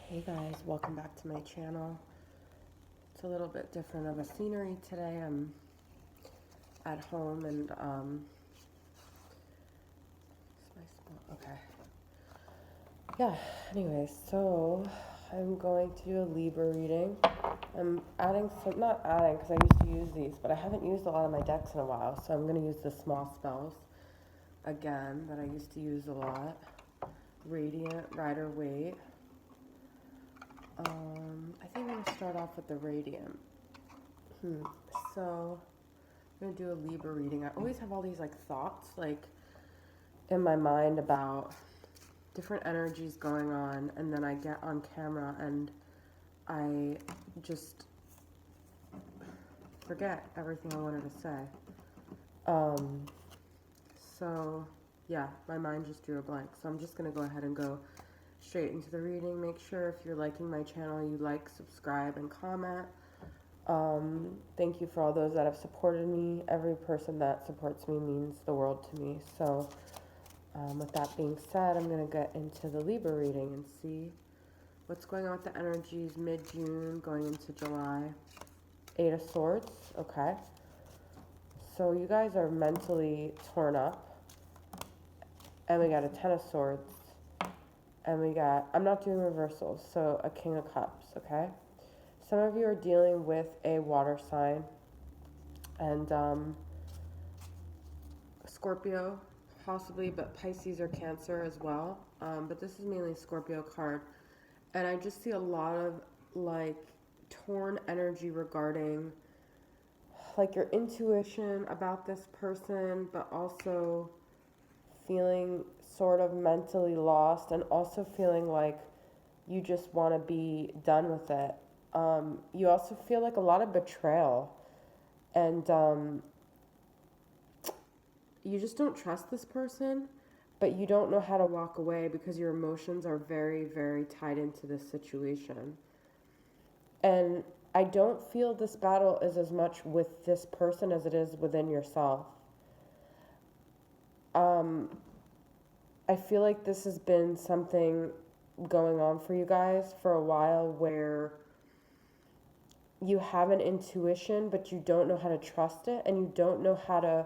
Hey guys, welcome back to my channel. It's a little bit different of a scenery today. I'm at home and it's my spot. Okay. Yeah, anyways, so I'm going to do a Libra reading. I'm adding some, not adding because I used to use these, but I haven't used a lot of my decks in a while, so I'm going to use the small spells again that I used to use a lot. Radiant, Rider, Waite. I think I'm going to start off with the Radiant. So I'm going to do a Libra reading. I always have all these thoughts in my mind about different energies going on, and then I get on camera and I just forget everything I wanted to say. So yeah, my mind just drew a blank. So I'm just going to go ahead and go straight into the reading. Make sure if you're liking my channel, you like, subscribe, and comment. Thank you for all those that have supported me. Every person that supports me means the world to me. So with that being said, I'm going to get into the Libra reading and see what's going on with the energies mid-June going into July. 8 of Swords, okay. So you guys are mentally torn up. And we got a 10 of Swords. And we got, I'm not doing reversals, so a King of Cups, okay. Some of you are dealing with a water sign and Scorpio, possibly, but Pisces or Cancer as well. But this is mainly Scorpio card. And I just see a lot of torn energy regarding your intuition about this person, but also feeling sort of mentally lost and also feeling like you just want to be done with it. You also feel like a lot of betrayal, and you just don't trust this person, but you don't know how to walk away because your emotions are very, very tied into this situation. And I don't feel this battle is as much with this person as it is within yourself. I feel like this has been something going on for you guys for a while where you have an intuition, but you don't know how to trust it, and you don't know how to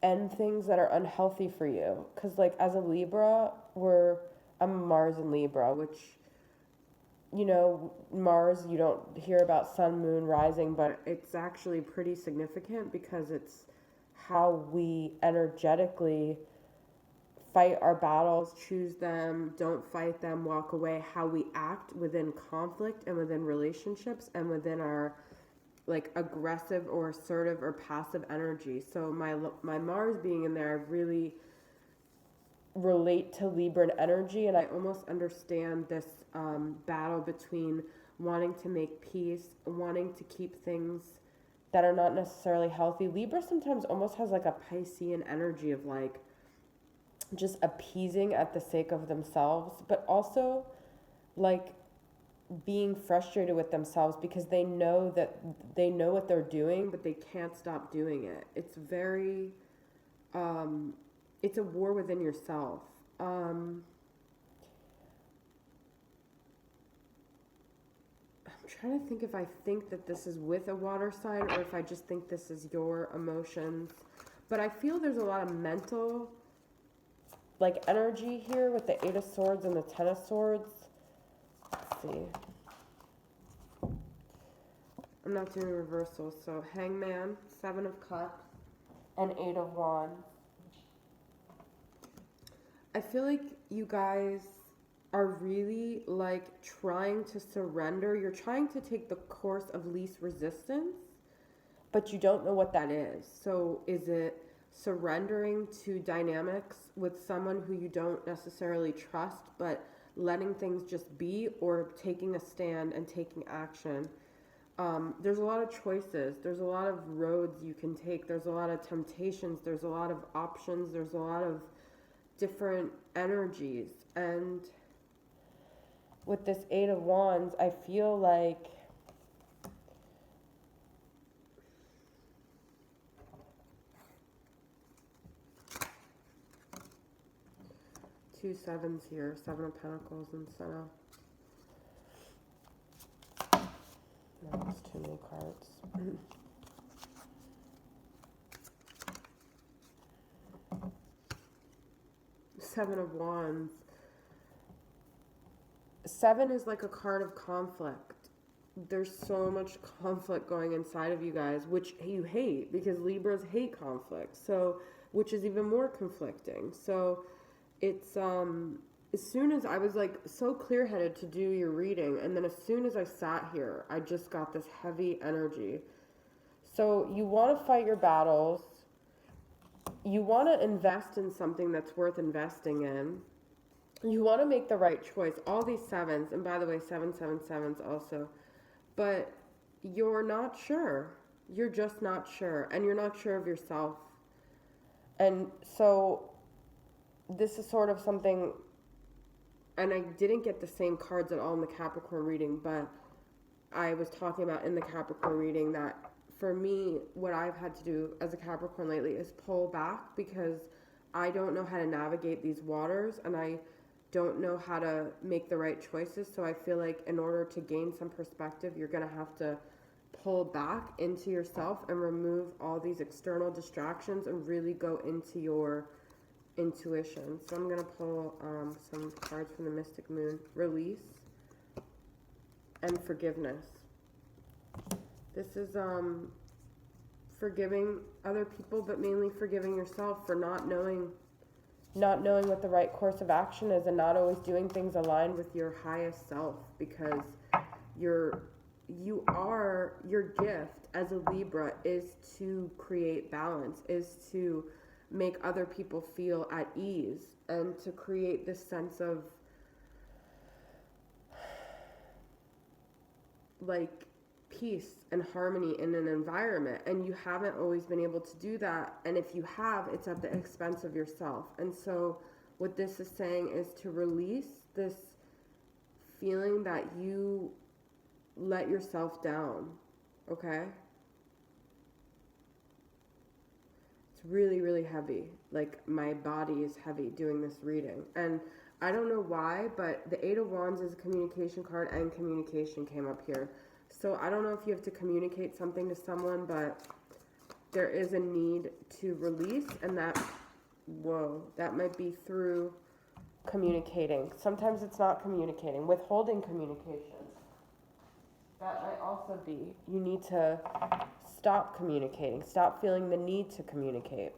end things that are unhealthy for you. Because, as a Libra, I'm Mars in Libra, which, Mars, you don't hear about sun, moon, rising, but it's actually pretty significant because it's how we energetically fight our battles, choose them, don't fight them, walk away, how we act within conflict and within relationships and within our aggressive or assertive or passive energy. So my Mars being in there, I really relate to Libran energy, and I almost understand this battle between wanting to make peace, wanting to keep things that are not necessarily healthy. Libra sometimes almost has a Piscean energy of just appeasing at the sake of themselves, but also being frustrated with themselves because they know what they're doing, but they can't stop doing it. It's very, it's a war within yourself. I'm trying to think if I think that this is with a water sign or if I just think this is your emotions. But I feel there's a lot of mental energy here with the 8 of Swords and the 10 of Swords. Let's see. I'm not doing reversals, so Hangman, 7 of Cups, and 8 of Wands. I feel like you guys are really trying to surrender. You're trying to take the course of least resistance, but you don't know what that is. So is it surrendering to dynamics with someone who you don't necessarily trust, but letting things just be, or taking a stand and taking action? There's a lot of choices. There's a lot of roads you can take. There's a lot of temptations. There's a lot of options. There's a lot of different energies. And with this 8 of Wands, I feel like two sevens here, 7 of Pentacles instead of. No, that's too many cards. Seven of Wands. 7 is like a card of conflict. There's so much conflict going inside of you guys, which you hate, because Libras hate conflict. So, which is even more conflicting. So, it's as soon as I was like so clear-headed to do your reading, and then as soon as I sat here, I just got this heavy energy. So, you want to fight your battles. You want to invest in something that's worth investing in. You want to make the right choice. All these sevens, and by the way, 777s also. But you're not sure. You're just not sure. And you're not sure of yourself. And so this is sort of something, and I didn't get the same cards at all in the Capricorn reading, but I was talking about in the Capricorn reading that for me, what I've had to do as a Capricorn lately is pull back, because I don't know how to navigate these waters, and I don't know how to make the right choices. So I feel like in order to gain some perspective, you're going to have to pull back into yourself and remove all these external distractions and really go into your intuition. So I'm going to pull some cards from the Mystic Moon. Release and forgiveness. This is forgiving other people, but mainly forgiving yourself for not knowing what the right course of action is, and not always doing things aligned with your highest self, because your gift as a Libra is to create balance, is to make other people feel at ease, and to create this sense of like peace and harmony in an environment. And you haven't always been able to do that, and if you have, it's at the expense of yourself. And so what this is saying is to release this feeling that you let yourself down. Okay, it's really, really heavy. Like, my body is heavy doing this reading, and I don't know why, but the 8 of Wands is a communication card, and communication came up here. So I don't know if you have to communicate something to someone, but there is a need to release, and that might be through communicating. Sometimes it's not communicating, withholding communication. That might also be, you need to stop communicating, stop feeling the need to communicate.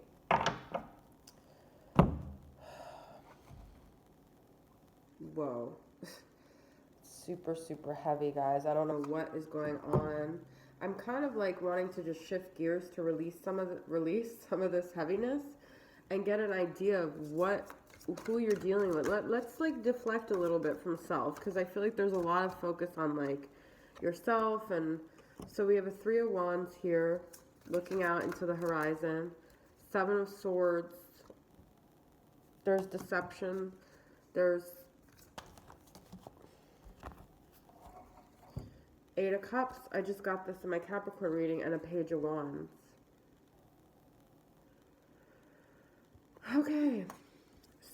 Whoa. Super, super heavy, guys. I don't know what is going on. I'm kind of like wanting to just shift gears to release some of this heaviness and get an idea of who you're dealing with. Let's like deflect a little bit from self, because I feel like there's a lot of focus on like yourself. And so we have a 3 of Wands here, looking out into the horizon. 7 of Swords. There's deception. There's 8 of Cups. I just got this in my Capricorn reading, and a Page of Wands. Okay.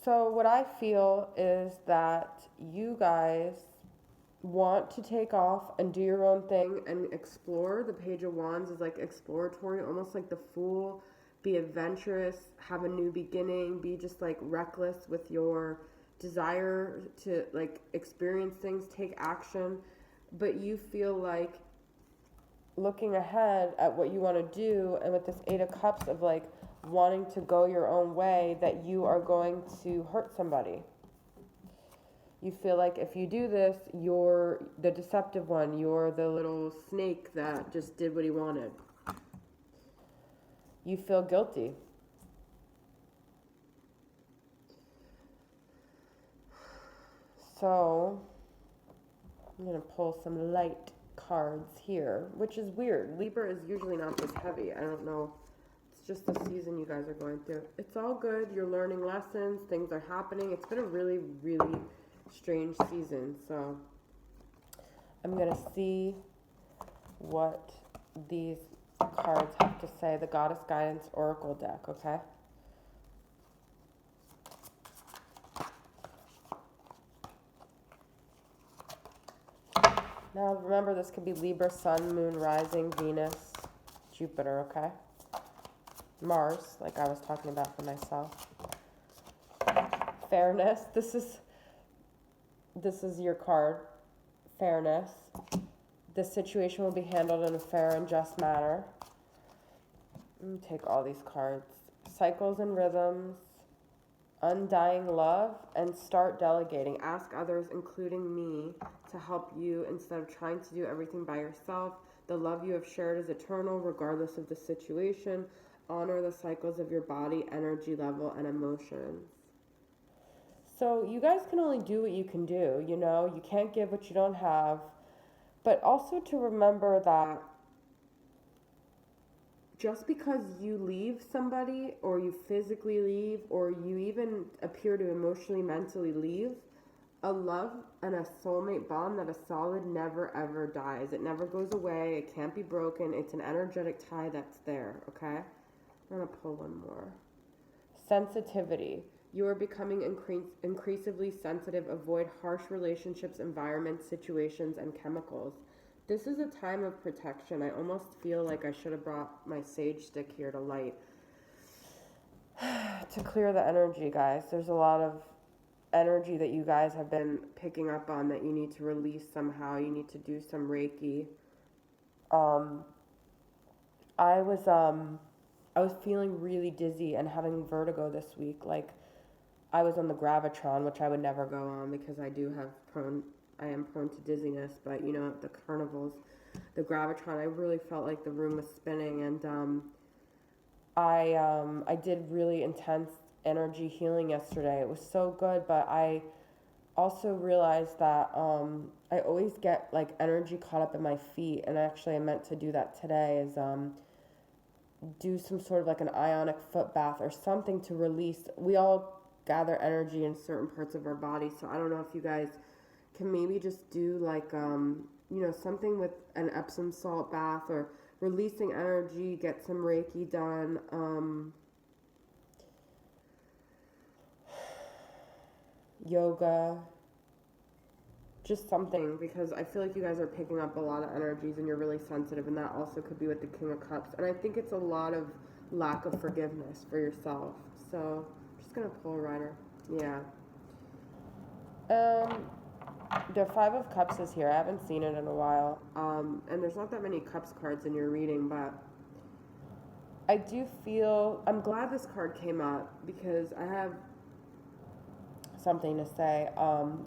So what I feel is that you guys want to take off and do your own thing and explore. The Page of Wands is like exploratory, almost like the Fool. Be adventurous, have a new beginning, be just like reckless with your desire to like experience things, take action. But you feel like looking ahead at what you want to do, and with this 8 of Cups of like wanting to go your own way, that you are going to hurt somebody. You feel like if you do this, you're the deceptive one, you're the little snake that just did what he wanted. You feel guilty. So I'm going to pull some light cards here, which is weird. Libra is usually not this heavy. I don't know. It's just the season you guys are going through. It's all good. You're learning lessons. Things are happening. It's been a really, really strange season. So I'm going to see what these cards have to say. The Goddess Guidance Oracle deck, okay? Now remember, this could be Libra, Sun, Moon, Rising, Venus, Jupiter, okay? Mars, like I was talking about for myself. Fairness, this is your card. Fairness. This situation will be handled in a fair and just manner. Let me take all these cards. Cycles and rhythms, undying love, and start delegating. Ask others, including me, to help you instead of trying to do everything by yourself. The love you have shared is eternal, regardless of the situation. Honor the cycles of your body, energy level, and emotions. So you guys can only do what you can do, you know? You can't give what you don't have. But also to remember that just because you leave somebody, or you physically leave, or you even appear to emotionally, mentally leave, a love and a soulmate bond that is solid never ever dies. It never goes away. It can't be broken. It's an energetic tie that's there, okay? I'm going to pull one more. Sensitivity. You are becoming increasingly sensitive. Avoid harsh relationships, environments, situations, and chemicals. This is a time of protection. I almost feel like I should have brought my sage stick here to light. To clear the energy, guys. There's a lot of energy that you guys have been picking up on that you need to release somehow. You need to do some Reiki. I was feeling really dizzy and having vertigo this week. Like, I was on the Gravitron, which I would never go on because I am prone to dizziness, but you know, at the carnivals, the Gravitron, I really felt like the room was spinning, and I did really intense energy healing yesterday. It was so good, but I also realized that I always get like energy caught up in my feet, and actually I meant to do that today, is do some sort of like an ionic foot bath or something to release. We all gather energy in certain parts of our body, so I don't know if you guys can maybe just do like something with an Epsom salt bath, or releasing energy, get some Reiki done, yoga, just something, because I feel like you guys are picking up a lot of energies and you're really sensitive, and that also could be with the King of Cups, and I think it's a lot of lack of forgiveness for yourself. So I'm just gonna pull a rider. Yeah. The Five of Cups is here. I haven't seen it in a while. And there's not that many Cups cards in your reading, but I do feel, I'm glad this card came up because I have something to say,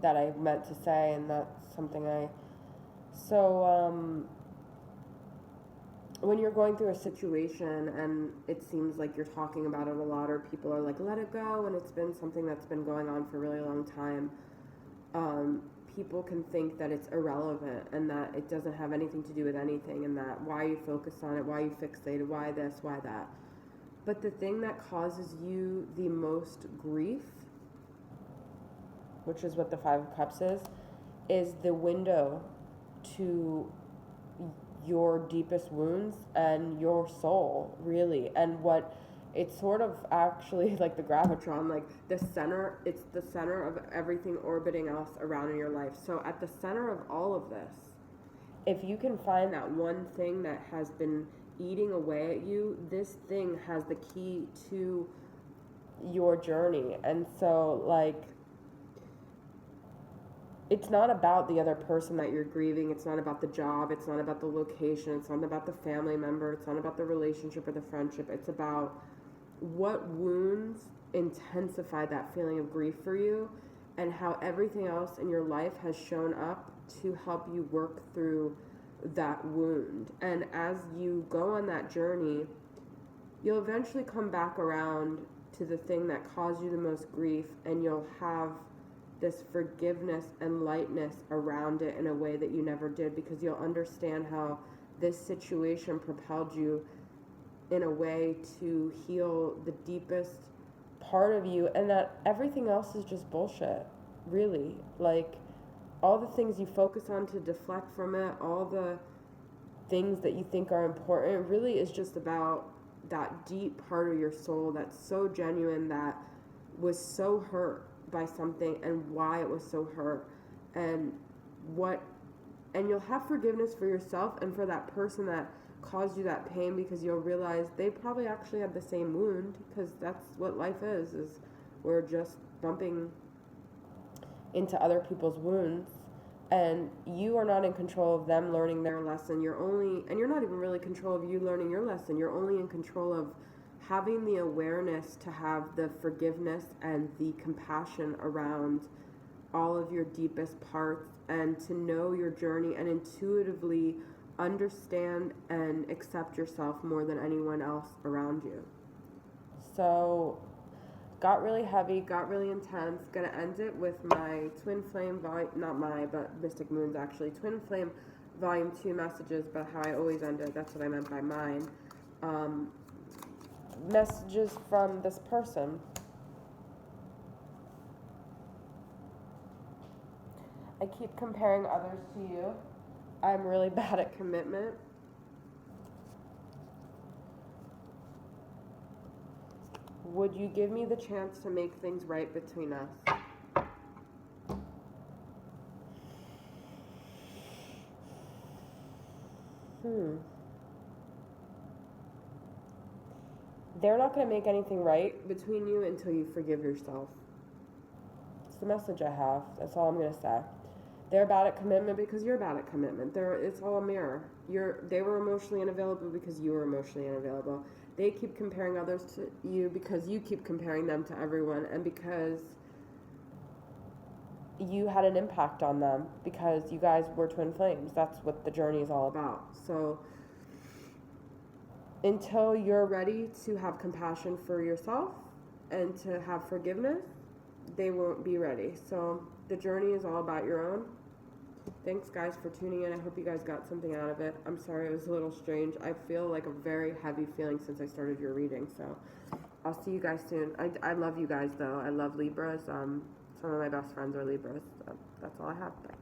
that I meant to say, and that's something when you're going through a situation and it seems like you're talking about it a lot, or people are like, let it go, and it's been something that's been going on for a really long time, people can think that it's irrelevant and that it doesn't have anything to do with anything, and that why you focus on it, why you fixated, why this, why that. But the thing that causes you the most grief, which is what the Five of Cups is the window to your deepest wounds and your soul, really. And what it's sort of actually like the Gravitron, like the center, it's the center of everything orbiting else around in your life. So at the center of all of this, if you can find that one thing that has been eating away at you, this thing has the key to your journey. And so, like, it's not about the other person that you're grieving. It's not about the job. It's not about the location. It's not about the family member. It's not about the relationship or the friendship. It's about what wounds intensify that feeling of grief for you, and how everything else in your life has shown up to help you work through that wound. And as you go on that journey, you'll eventually come back around to the thing that caused you the most grief, and you'll have this forgiveness and lightness around it in a way that you never did, because you'll understand how this situation propelled you in a way to heal the deepest part of you, and that everything else is just bullshit, really. Like, all the things you focus on to deflect from it, all the things that you think are important, really is just about that deep part of your soul that's so genuine, that was so hurt by something, and why it was so hurt, and what And you'll have forgiveness for yourself and for that person that caused you that pain, because you'll realize they probably actually had the same wound, because that's what life is we're just bumping into other people's wounds, and you are not in control of them learning their lesson. And you're not even really in control of you learning your lesson. You're only in control of having the awareness to have the forgiveness and the compassion around all of your deepest parts, and to know your journey and intuitively understand and accept yourself more than anyone else around you. So, got really heavy, got really intense. Gonna end it with my Twin Flame not my, but Mystic Moon's actually, Twin Flame Volume 2 messages, but how I always end it, that's what I meant by mine. Messages from this person. I keep comparing others to you. I'm really bad at commitment. Would you give me the chance to make things right between us? They're not going to make anything right between you until you forgive yourself. It's the message I have. That's all I'm going to say. They're bad at commitment because you're bad at commitment. It's all a mirror. They were emotionally unavailable because you were emotionally unavailable. They keep comparing others to you because you keep comparing them to everyone, and because you had an impact on them, because you guys were twin flames. That's what the journey is all about. So until you're ready to have compassion for yourself and to have forgiveness, they won't be ready. So the journey is all about your own. Thanks, guys, for tuning in. I hope you guys got something out of it. I'm sorry it was a little strange. I feel like a very heavy feeling since I started your reading. So I'll see you guys soon. I love you guys, though. I love Libras. Some of my best friends are Libras. So that's all I have. Bye.